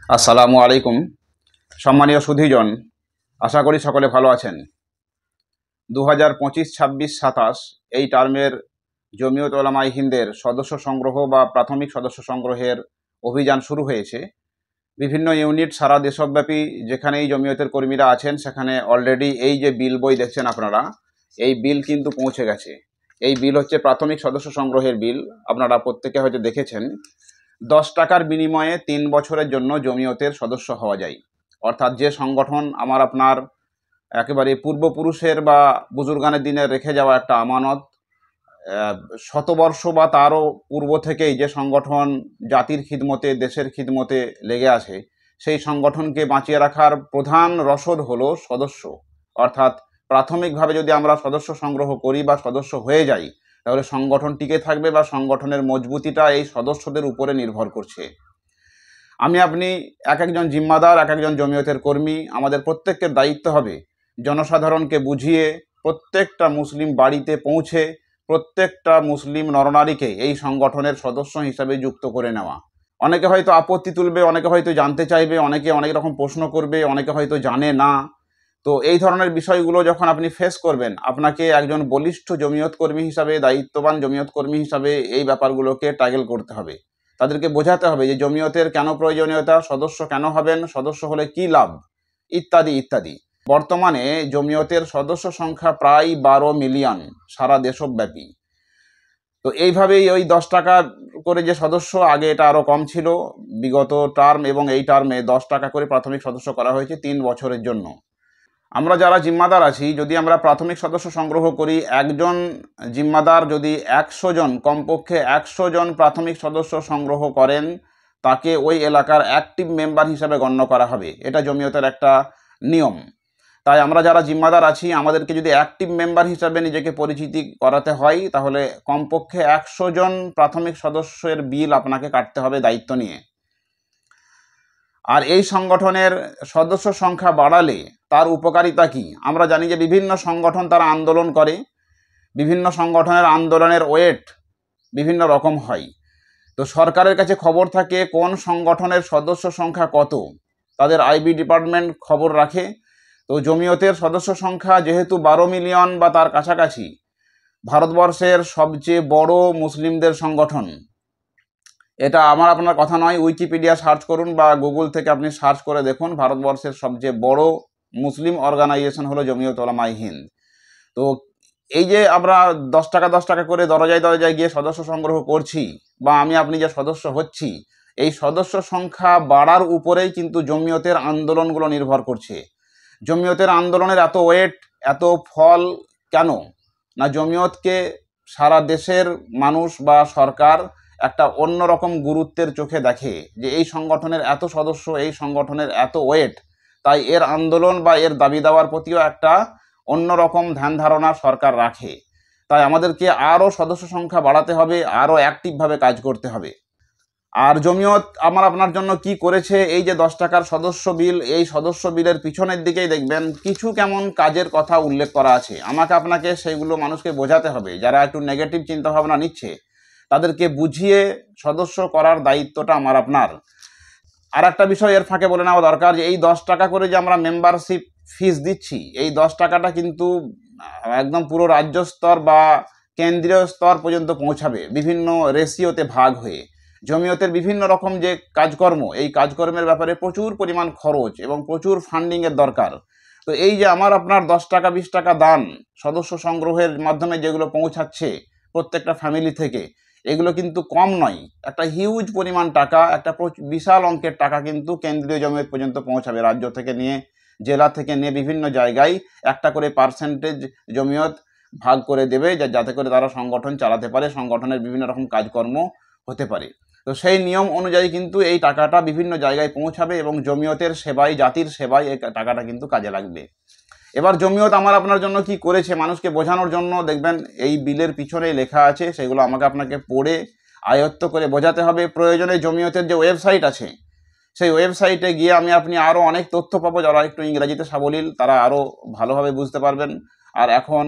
আসসালামু আলাইকুম। সম্মানীয় সুধীজন, আশা করি সকলে ভালো আছেন। 2025, 26, 27 এই টার্মের জমিয়ত উলামায়ে হিন্দের সদস্য সংগ্রহ বা প্রাথমিক সদস্য সংগ্রহের অভিযান শুরু হয়েছে। বিভিন্ন ইউনিট সারা দেশব্যাপী যেখানেই জমিয়তের কর্মীরা আছেন সেখানে অলরেডি এই যে বিল বই দেখছেন আপনারা, এই বিল কিন্তু পৌঁছে গেছে। এই বিল হচ্ছে প্রাথমিক সদস্য সংগ্রহের বিল। আপনারা প্রত্যেকে হয়তো দেখেছেন। 10 টাকার বিনিময়ে 3 বছরের জন্য জমিয়তের সদস্য হওয়া যায়। অর্থাৎ যে সংগঠন আমার আপনার একেবারে পূর্বপুরুষের বা বুজুর্গানের দিনে রেখে যাওয়া একটা আমানত, শতবর্ষ বা তারও পূর্ব থেকেই যে সংগঠন জাতির খিদমতে দেশের খিদমতে লেগে আছে, সেই সংগঠনকে বাঁচিয়ে রাখার প্রধান রসদ হলো সদস্য। অর্থাৎ প্রাথমিকভাবে যদি আমরা সদস্য সংগ্রহ করি বা সদস্য হয়ে যাই, তাহলে সংগঠন টিকে থাকবে বা সংগঠনের মজবুতিটা এই সদস্যদের উপরে নির্ভর করছে। আমি আপনি এক একজন জিম্মাদার, এক একজন জমিয়তের কর্মী, আমাদের প্রত্যেকের দায়িত্ব হবে জনসাধারণকে বুঝিয়ে প্রত্যেকটা মুসলিম বাড়িতে পৌঁছে প্রত্যেকটা মুসলিম নরনারীকে এই সংগঠনের সদস্য হিসাবে যুক্ত করে নেওয়া। অনেকে হয়তো আপত্তি তুলবে, অনেকে হয়তো জানতে চাইবে, অনেকে অনেক রকম প্রশ্ন করবে, অনেকে হয়তো জানে না। তো এই ধরনের বিষয়গুলো যখন আপনি ফেস করবেন, আপনাকে একজন বলিষ্ঠ জমিয়ত কর্মী হিসাবে, দায়িত্ববান জমিয়ত কর্মী হিসাবে এই ব্যাপারগুলোকে ট্যাগেল করতে হবে। তাদেরকে বোঝাতে হবে যে জমিয়তের কেন প্রয়োজনীয়তা, সদস্য কেন হবেন, সদস্য হলে কি লাভ, ইত্যাদি ইত্যাদি। বর্তমানে জমিয়তের সদস্য সংখ্যা প্রায় 12 মিলিয়ন সারা দেশব্যাপী। তো এইভাবেই ওই 10 টাকা করে যে সদস্য, আগে এটা আরও কম ছিল, বিগত টার্ম এবং এই টার্মে 10 টাকা করে প্রাথমিক সদস্য করা হয়েছে 3 বছরের জন্য। আমরা যারা জিম্মাদার আছি, যদি আমরা প্রাথমিক সদস্য সংগ্রহ করি, একজন জিম্মাদার যদি 100 জন, কমপক্ষে 100 জন প্রাথমিক সদস্য সংগ্রহ করেন, তাকে ওই এলাকার অ্যাক্টিভ মেম্বার হিসাবে গণ্য করা হবে। এটা জমিয়তের একটা নিয়ম। তাই আমরা যারা জিম্মাদার আছি, আমাদেরকে যদি অ্যাক্টিভ মেম্বার হিসাবে নিজেকে পরিচিতি করাতে হয়, তাহলে কমপক্ষে 100 জন প্রাথমিক সদস্যের বিল আপনাকে কাটতে হবে দায়িত্ব নিয়ে। আর এই সংগঠনের সদস্য সংখ্যা বাড়ালে তার উপকারিতা কি? আমরা জানি যে বিভিন্ন সংগঠন তারা আন্দোলন করে, বিভিন্ন সংগঠনের আন্দোলনের ওয়েট বিভিন্ন রকম হয়। তো সরকারের কাছে খবর থাকে কোন সংগঠনের সদস্য সংখ্যা কত, তাদের আইবি ডিপার্টমেন্ট খবর রাখে। তো জমিয়তের সদস্য সংখ্যা যেহেতু 12 মিলিয়ন বা তার কাছাকাছি, ভারতবর্ষের সবচেয়ে বড় মুসলিমদের সংগঠন। এটা আমার আপনার কথা নয়, উইকিপিডিয়া সার্চ করুন বা গুগল থেকে আপনি সার্চ করে দেখুন, ভারতবর্ষের সবচেয়ে বড় মুসলিম অর্গানাইজেশন হলো জমিয়ত উলামায়ে হিন্দ। তো এই যে আমরা 10 টাকা 10 টাকা করে দরজায় দরজায় গিয়ে সদস্য সংগ্রহ করছি, বা আমি আপনি যে সদস্য হচ্ছি, এই সদস্য সংখ্যা বাড়ার উপরেই কিন্তু জমিয়তের আন্দোলনগুলো নির্ভর করছে। জমিয়তের আন্দোলনের এত ওয়েট, এত ফল কেন? না, জমিয়তকে সারা দেশের মানুষ বা সরকার একটা অন্যরকম গুরুত্বের চোখে দেখে যে এই সংগঠনের এত সদস্য, এই সংগঠনের এত ওয়েট, তাই এর আন্দোলন বা এর দাবি দেওয়ার প্রতিও একটা অন্যরকম ধ্যান ধারণা সরকার রাখে। তাই আমাদেরকে আরও সদস্য সংখ্যা বাড়াতে হবে, আরও অ্যাক্টিভভাবে কাজ করতে হবে। আর জমিয়ত আমার আপনার জন্য কি করেছে, এই যে 10 টাকার সদস্য বিল, এই সদস্য বিলের পিছনের দিকেই দেখবেন কিছু কেমন কাজের কথা উল্লেখ করা আছে। আমাকে আপনাকে সেইগুলো মানুষকে বোঝাতে হবে। যারা একটু নেগেটিভ চিন্তাভাবনা নিচ্ছে, তাদেরকে বুঝিয়ে সদস্য করার দায়িত্বটা আমার আপনার। আর একটা বিষয় এর ফাঁকে বলে নেওয়া দরকার যে এই 10 টাকা করে যে আমরা মেম্বারশিপ ফিস দিচ্ছি, এই 10 টাকাটা কিন্তু একদম পুরো রাজ্য স্তর বা কেন্দ্রীয় স্তর পর্যন্ত পৌঁছাবে, বিভিন্ন রেশিওতে ভাগ হয়ে। জমিয়তের বিভিন্ন রকম যে কাজকর্ম, এই কাজকর্মের ব্যাপারে প্রচুর পরিমাণ খরচ এবং প্রচুর ফান্ডিংয়ের দরকার। তো এই যে আমার আপনার 10 টাকা 20 টাকা দান সদস্য সংগ্রহের মাধ্যমে যেগুলো পৌঁছাচ্ছে প্রত্যেকটা ফ্যামিলি থেকে, এগুলো কিন্তু কম নয়। একটা হিউজ পরিমাণ টাকা, একটা বিশাল অঙ্কের টাকা কিন্তু কেন্দ্রীয় জমিয়ত পর্যন্ত পৌঁছাবে। রাজ্য থেকে নিয়ে, জেলা থেকে নিয়ে বিভিন্ন জায়গায় একটা করে পার্সেন্টেজ জমিয়ত ভাগ করে দেবে, যাতে করে তারা সংগঠন চালাতে পারে, সংগঠনের বিভিন্ন রকম কাজকর্ম হতে পারে। তো সেই নিয়ম অনুযায়ী কিন্তু এই টাকাটা বিভিন্ন জায়গায় পৌঁছাবে এবং জমিয়তের সেবায়, জাতির সেবায় এই টাকাটা কিন্তু কাজে লাগবে। এবার জমিয়ত আমার আপনার জন্য কি করেছে মানুষকে বোঝানোর জন্য, দেখবেন এই বিলের পিছনে লেখা আছে, সেগুলো আমাকে আপনাকে পড়ে আয়ত্ত করে বোঝাতে হবে। প্রয়োজনে জমিয়তের যে ওয়েবসাইট আছে, সেই ওয়েবসাইটে গিয়ে আমি আপনি আরও অনেক তথ্য পাবো। যারা একটু ইংরাজিতে সাবলীল তারা আরও ভালোভাবে বুঝতে পারবেন। আর এখন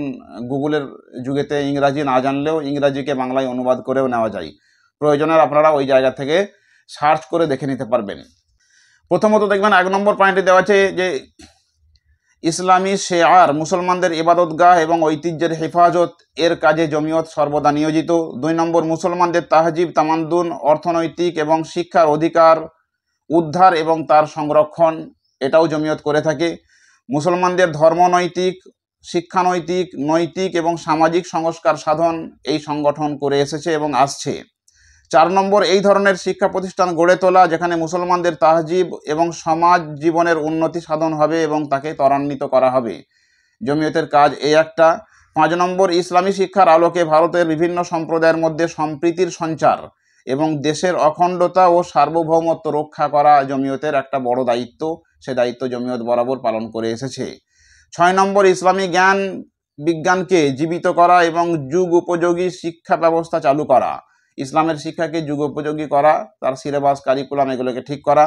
গুগলের যুগেতে ইংরাজি না জানলেও ইংরাজিকে বাংলায় অনুবাদ করেও নেওয়া যায়। প্রয়োজনে আপনারা ওই জায়গা থেকে সার্চ করে দেখে নিতে পারবেন। প্রথমত দেখবেন 1 নম্বর পয়েন্টে দেওয়া আছে যে ইসলামী শেয়ার, মুসলমানদের ইবাদতগাহ এবং ঐতিহ্যের হেফাজত এর কাজে জমিয়ত সর্বদা নিয়োজিত। 2 নম্বর, মুসলমানদের তাহজিব, তামাদ্দুন, অর্থনৈতিক এবং শিক্ষার অধিকার উদ্ধার এবং তার সংরক্ষণ, এটাও জমিয়ত করে থাকে। মুসলমানদের ধর্মনৈতিক, শিক্ষানৈতিক, নৈতিক এবং সামাজিক সংস্কার সাধন এই সংগঠন করে এসেছে এবং আসছে। 4 নম্বর, এই ধরনের শিক্ষা প্রতিষ্ঠান গড়ে তোলা যেখানে মুসলমানদের তাহজিব এবং সমাজ জীবনের উন্নতি সাধন হবে এবং তাকে ত্বরান্বিত করা হবে। জমিয়তের কাজ এই একটা। 5 নম্বর, ইসলামী শিক্ষার আলোকে ভারতের বিভিন্ন সম্প্রদায়ের মধ্যে সম্প্রীতির সঞ্চার এবং দেশের অখণ্ডতা ও সার্বভৌমত্ব রক্ষা করা জমিয়তের একটা বড় দায়িত্ব। সে দায়িত্ব জমিয়ত বরাবর পালন করে এসেছে। 6 নম্বর, ইসলামী জ্ঞান বিজ্ঞানকে জীবিত করা এবং যুগ উপযোগী শিক্ষা ব্যবস্থা চালু করা। ইসলামের শিক্ষাকে যুগ উপযোগী করা, তার সিলেবাস, কারিকুলাম এগুলোকে ঠিক করা।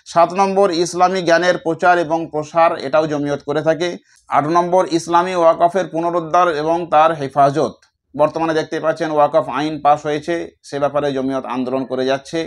7 নম্বর, ইসলামী জ্ঞানের প্রচার এবং প্রসার, এটাও জমিয়ত করে থাকে। 8 নম্বর, ইসলামী ওয়াকফের পুনরুদ্ধার এবং তার হেফাজত। বর্তমানে দেখতে পাচ্ছেন ওয়াকফ আইন পাস হয়েছে, সে ব্যাপারে জমিয়ত আন্দোলন করে যাচ্ছে।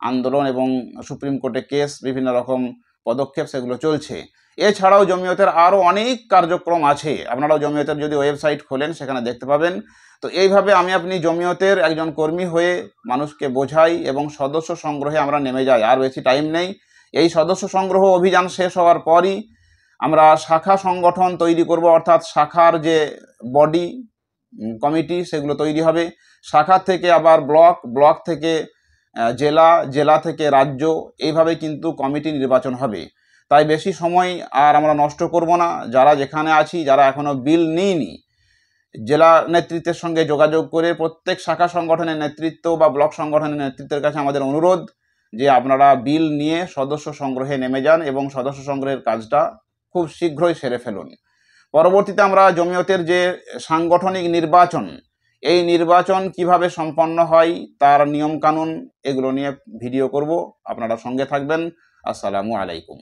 আন্দোলন এবং সুপ্রিম কোর্টে কেস, বিভিন্ন রকম পদক্ষেপ সেগুলো চলছে। এছাড়াও জমিয়তের আরও অনেক কার্যক্রম আছে, আপনারাও জমিয়তের যদি ওয়েবসাইট খোলেন সেখানে দেখতে পাবেন। তো এইভাবে আপনি জমিয়তের একজন কর্মী হয়ে মানুষকে বোঝাই এবং সদস্য সংগ্রহে আমরা নেমে যাই। আর বেশি টাইম নেই। এই সদস্য সংগ্রহ অভিযান শেষ হওয়ার পরই আমরা শাখা সংগঠন তৈরি করব, অর্থাৎ শাখার যে বডি কমিটি সেগুলো তৈরি হবে। শাখা থেকে আবার ব্লক, ব্লক থেকে জেলা, জেলা থেকে রাজ্য, এইভাবে কিন্তু কমিটি নির্বাচন হবে। তাই বেশি সময় আর আমরা নষ্ট করব না। যারা যেখানে আছি, যারা এখনও বিল নিইনি, জেলা নেতৃত্বের সঙ্গে যোগাযোগ করে প্রত্যেক শাখা সংগঠনের নেতৃত্ব বা ব্লক সংগঠনের নেতৃত্বের কাছে আমাদের অনুরোধ যে আপনারা বিল নিয়ে সদস্য সংগ্রহে নেমে যান এবং সদস্য সংগ্রহের কাজটা খুব শীঘ্রই সেরে ফেলুন। পরবর্তীতে আমরা জমিয়তের যে সাংগঠনিক নির্বাচন, এই নির্বাচন কিভাবে সম্পন্ন হয়, তার নিয়মকানুন, এগুলো নিয়ে ভিডিও করব। আপনারা সঙ্গে থাকবেন। আসসালামু আলাইকুম।